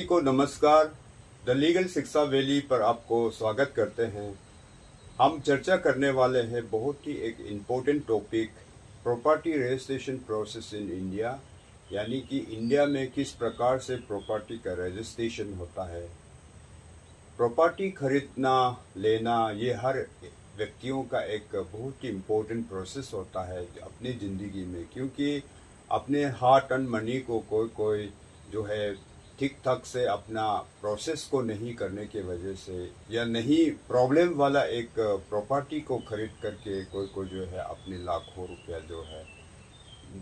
को नमस्कार। The legal शिक्षा वैली पर आपको स्वागत करते हैं। हम चर्चा करने वाले हैं बहुत ही एक important topic, property registration process in India, यानी कि इंडिया में किस प्रकार से प्रॉपर्टी का रजिस्ट्रेशन होता है। प्रॉपर्टी खरीदना लेना ये हर व्यक्तियों का एक बहुत ही इम्पोर्टेंट प्रोसेस होता है अपनी ज़िंदगी में, क्योंकि अपने हार्ट एंड मनी को कोई जो है ठीक ठाक से अपना प्रोसेस को नहीं करने के वजह से या नहीं प्रॉब्लम वाला एक प्रॉपर्टी को खरीद करके कोई जो है अपने लाखों रुपया जो है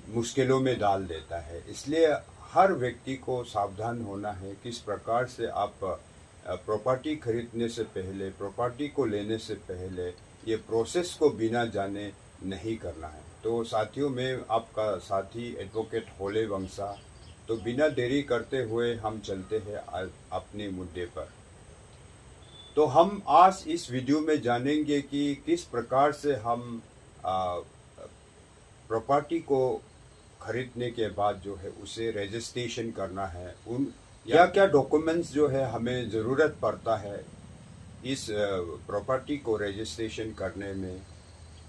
मुश्किलों में डाल देता है। इसलिए हर व्यक्ति को सावधान होना है किस प्रकार से आप प्रॉपर्टी खरीदने से पहले, प्रॉपर्टी को लेने से पहले ये प्रोसेस को बिना जाने नहीं करना है। तो साथियों, में आपका साथी एडवोकेट होले वंशा। तो बिना देरी करते हुए हम चलते हैं अपने मुद्दे पर। तो हम आज इस वीडियो में जानेंगे कि किस प्रकार से हम प्रॉपर्टी को खरीदने के बाद जो है उसे रजिस्ट्रेशन करना है, उन क्या क्या डॉक्यूमेंट्स जो है हमें ज़रूरत पड़ता है इस प्रॉपर्टी को रजिस्ट्रेशन करने में,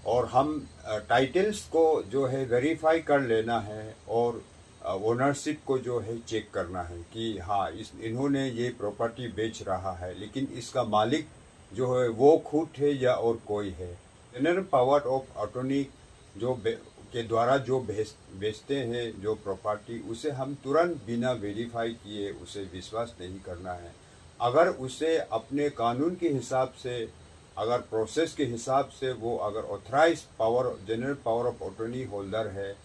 और हम टाइटल्स को जो है वेरीफाई कर लेना है और ओनरशिप को जो है चेक करना है कि हाँ इन्होंने ये प्रॉपर्टी बेच रहा है, लेकिन इसका मालिक जो है वो खुद है या और कोई है। जनरल पावर ऑफ अटॉर्नी जो के द्वारा जो बेचते हैं जो प्रॉपर्टी, उसे हम तुरंत बिना वेरीफाई किए उसे विश्वास नहीं करना है। अगर उसे अपने कानून के हिसाब से, अगर प्रोसेस के हिसाब से वो अगर authorise power, general power of attorney holder है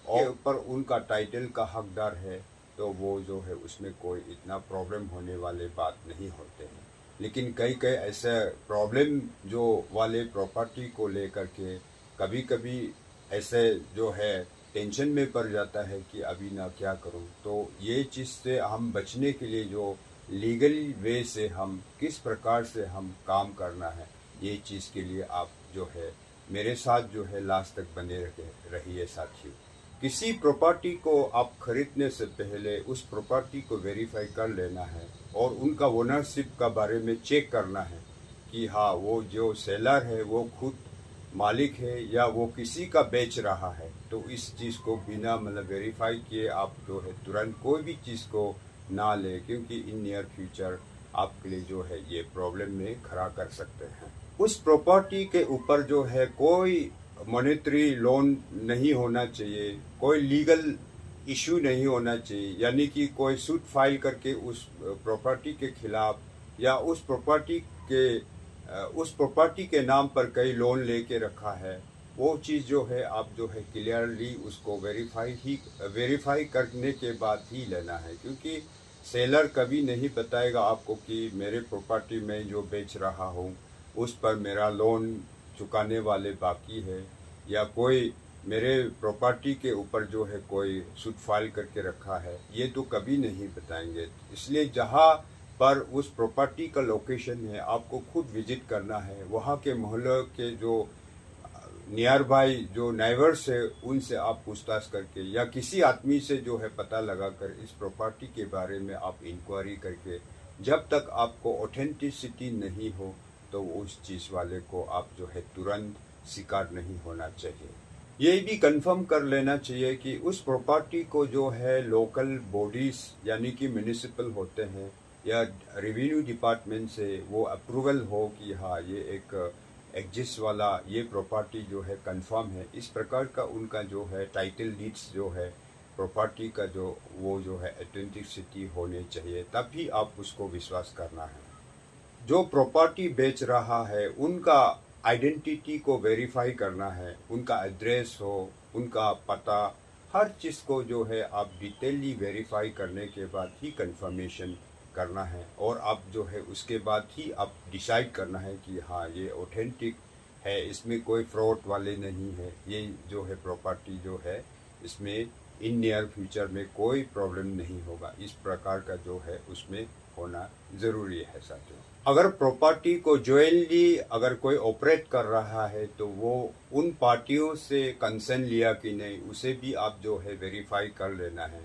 और ऊपर उनका टाइटल का हकदार है, तो वो जो है उसमें कोई इतना प्रॉब्लम होने वाले बात नहीं होते हैं। लेकिन कई ऐसे प्रॉब्लम जो वाले प्रॉपर्टी को लेकर के कभी कभी ऐसे जो है टेंशन में पड़ जाता है कि अभी ना क्या करूं। तो ये चीज़ से हम बचने के लिए जो लीगल वे से हम किस प्रकार से हम काम करना है, ये चीज़ के लिए आप जो है मेरे साथ जो है लास्ट तक बने रहिए साथियों। किसी प्रॉपर्टी को आप खरीदने से पहले उस प्रॉपर्टी को वेरीफाई कर लेना है और उनका ओनरशिप का बारे में चेक करना है कि हाँ वो जो सेलर है वो खुद मालिक है या वो किसी का बेच रहा है। तो इस चीज़ को बिना वेरीफाई किए आप जो है तुरंत कोई भी चीज़ को ना ले, क्योंकि इन नियर फ्यूचर आपके लिए जो है ये प्रॉब्लम में खड़ा कर सकते हैं। उस प्रॉपर्टी के ऊपर जो है कोई मॉनेटरी लोन नहीं होना चाहिए, कोई लीगल इशू नहीं होना चाहिए, यानी कि कोई सूट फाइल करके उस प्रॉपर्टी के खिलाफ या उस प्रॉपर्टी के नाम पर कई लोन लेके रखा है, वो चीज़ जो है आप जो है क्लियरली उसको वेरीफाई करने के बाद ही लेना है। क्योंकि सेलर कभी नहीं बताएगा आपको कि मेरे प्रॉपर्टी में जो बेच रहा हूँ उस पर मेरा लोन चुकाने वाले बाकी है, या कोई मेरे प्रॉपर्टी के ऊपर जो है कोई सूट फाइल करके रखा है, ये तो कभी नहीं बताएंगे। इसलिए जहाँ पर उस प्रॉपर्टी का लोकेशन है आपको खुद विजिट करना है, वहाँ के मोहल्ले के जो नियर बाई जो नाइबर्स है उनसे आप पूछताछ करके या किसी आदमी से जो है पता लगाकर इस प्रॉपर्टी के बारे में आप इंक्वायरी करके, जब तक आपको ऑथेंटिसिटी नहीं हो तो उस चीज़ वाले को आप जो है तुरंत शिकार नहीं होना चाहिए। ये भी कंफर्म कर लेना चाहिए कि उस प्रॉपर्टी को जो है लोकल बॉडीज यानी कि म्यूनिसिपल होते हैं या रेवेन्यू डिपार्टमेंट से वो अप्रूवल हो कि हाँ ये एक एग्जिस्ट वाला ये प्रॉपर्टी जो है कंफर्म है। इस प्रकार का उनका जो है टाइटल डीड्स जो है प्रॉपर्टी का जो वो जो है ऑथेंटिसिटी होनी चाहिए, तभी आप उसको विश्वास करना है। जो प्रॉपर्टी बेच रहा है उनका आइडेंटिटी को वेरीफाई करना है, उनका एड्रेस हो, उनका पता, हर चीज़ को जो है आप डिटेली वेरीफाई करने के बाद ही कंफर्मेशन करना है, और आप जो है उसके बाद ही आप डिसाइड करना है कि हाँ ये ऑथेंटिक है, इसमें कोई फ्रॉड वाले नहीं है, ये जो है प्रॉपर्टी जो है इसमें इन नियर फ्यूचर में कोई प्रॉब्लम नहीं होगा। इस प्रकार का जो है उसमें होना ज़रूरी है साथियों। अगर प्रॉपर्टी को ज्वाइंटली अगर कोई ऑपरेट कर रहा है तो वो उन पार्टियों से कंसर्न लिया कि नहीं, उसे भी आप जो है वेरीफाई कर लेना है।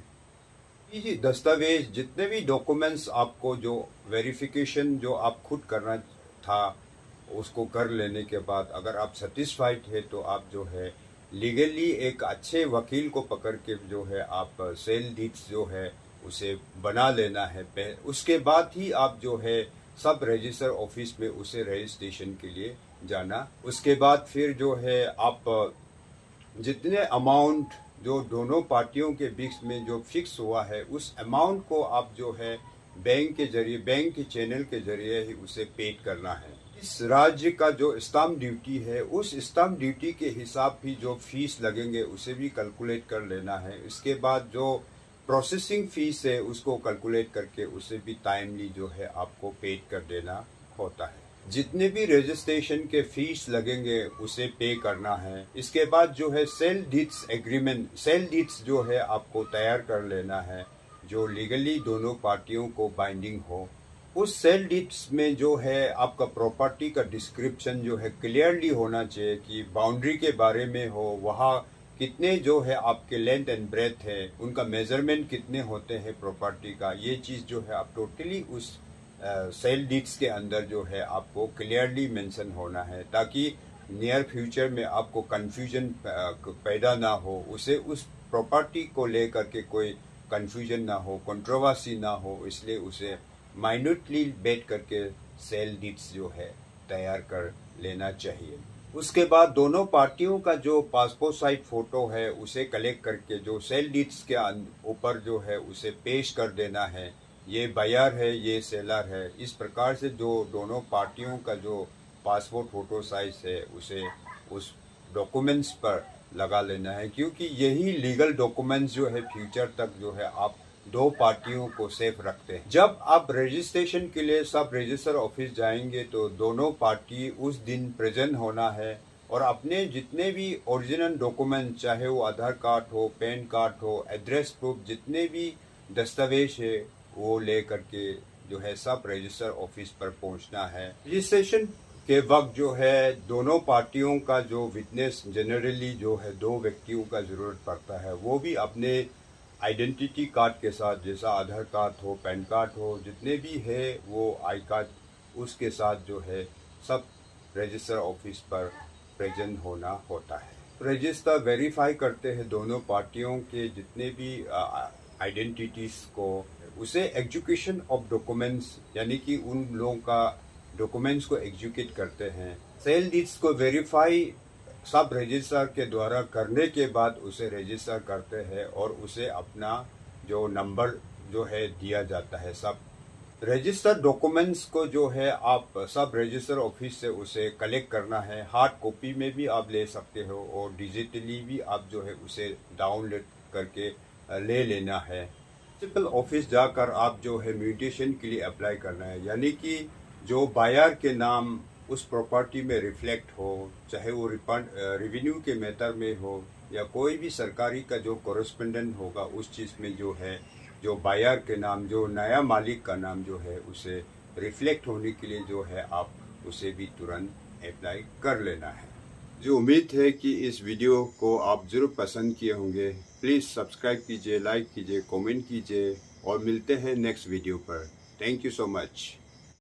जी, दस्तावेज जितने भी डॉक्यूमेंट्स आपको जो वेरिफिकेशन जो आप खुद करना था उसको कर लेने के बाद अगर आप सेटिस्फाइड है तो आप जो है लीगली एक अच्छे वकील को पकड़ के जो है आप सेल डीड्स जो है उसे बना लेना है। उसके बाद ही आप जो है सब रजिस्टर ऑफिस में उसे रजिस्ट्रेशन के लिए जाना। उसके बाद फिर जो है आप जितने अमाउंट जो दोनों पार्टियों के बीच में जो फिक्स हुआ है उस अमाउंट को आप जो है बैंक के जरिए, बैंक के चैनल के जरिए ही उसे पेड करना है। इस राज्य का जो स्टाम्प ड्यूटी है उस स्टाम्प ड्यूटी के हिसाब भी जो फीस लगेंगे उसे भी कैलकुलेट कर लेना है। इसके बाद जो प्रोसेसिंग फीस है उसको कैलकुलेट करके उसे भी टाइमली जो है आपको पेड कर देना होता है। जितने भी रजिस्ट्रेशन के फीस लगेंगे उसे पे करना है। इसके बाद जो है sale deeds agreement, sale deeds जो है आपको तैयार कर लेना है जो लीगली दोनों पार्टियों को बाइंडिंग हो। उस सेल डीड्स में जो है आपका प्रॉपर्टी का डिस्क्रिप्शन जो है क्लियरली होना चाहिए कि बाउंड्री के बारे में हो, वहाँ कितने जो है आपके लेंथ एंड ब्रेथ है, उनका मेजरमेंट कितने होते हैं प्रॉपर्टी का, ये चीज़ जो है आप टोटली उस सेल डीड्स के अंदर जो है आपको क्लियरली मेंशन होना है ताकि नियर फ्यूचर में आपको कंफ्यूजन पैदा ना हो, उसे उस प्रॉपर्टी को लेकर के कोई कंफ्यूजन ना हो, कंट्रोवर्सी ना हो, इसलिए उसे माइन्यूटली बैठ करके सेल डीड्स जो है तैयार कर लेना चाहिए। उसके बाद दोनों पार्टियों का जो पासपोर्ट साइज फोटो है उसे कलेक्ट करके जो सेल डीड्स के ऊपर जो है उसे पेश कर देना है। ये बायर है, ये सेलर है, इस प्रकार से जो दोनों पार्टियों का जो पासपोर्ट फोटो साइज है उसे उस डॉक्यूमेंट्स पर लगा लेना है, क्योंकि यही लीगल डॉक्यूमेंट्स जो है फ्यूचर तक जो है आप दो पार्टियों को सेफ रखते हैं। जब आप रजिस्ट्रेशन के लिए सब रजिस्टर ऑफिस जाएंगे तो दोनों पार्टी उस दिन प्रेजेंट होना है और अपने जितने भी ओरिजिनल डॉक्यूमेंट, चाहे वो आधार कार्ड हो, पैन कार्ड हो, एड्रेस प्रूफ, जितने भी दस्तावेज है वो ले करके जो है सब रजिस्टर ऑफिस पर पहुंचना है। रजिस्ट्रेशन के वक्त जो है दोनों पार्टियों का जो विटनेस जनरली जो है दो व्यक्तियों का जरूरत पड़ता है, वो भी अपने आइडेंटिटी कार्ड के साथ, जैसा आधार कार्ड हो, पैन कार्ड हो, जितने भी है वो आई कार्ड उसके साथ जो है सब रजिस्टर ऑफिस पर प्रेजेंट होना होता है। रजिस्टर वेरीफाई करते हैं दोनों पार्टियों के जितने भी आइडेंटिटीज को, उसे एग्जीक्यूशन ऑफ डॉक्यूमेंट्स यानी कि उन लोगों का डॉक्यूमेंट्स को एग्जीक्यूट करते हैं। सेल डीड्स को वेरीफाई सब रजिस्टर के द्वारा करने के बाद उसे रजिस्टर करते हैं और उसे अपना जो नंबर जो है दिया जाता है। सब रजिस्टर डॉक्यूमेंट्स को जो है आप सब रजिस्टर ऑफिस से उसे कलेक्ट करना है। हार्ड कॉपी में भी आप ले सकते हो और डिजिटली भी आप जो है उसे डाउनलोड करके ले लेना है। म्युनिसिपल ऑफिस जाकर आप जो है म्यूटेशन के लिए अप्लाई करना है, यानी कि जो बायर के नाम उस प्रॉपर्टी में रिफ्लेक्ट हो, चाहे वो रेवेन्यू के मैटर में हो या कोई भी सरकारी का जो कॉरेस्पोंडेंट होगा उस चीज़ में जो है जो बायर के नाम, जो नया मालिक का नाम जो है उसे रिफ्लेक्ट होने के लिए जो है आप उसे भी तुरंत अप्लाई कर लेना है। जो उम्मीद है कि इस वीडियो को आप ज़रूर पसंद किए होंगे। प्लीज़ सब्सक्राइब कीजिए, लाइक कीजिए, कमेंट कीजिए और मिलते हैं नेक्स्ट वीडियो पर। Thank you so much.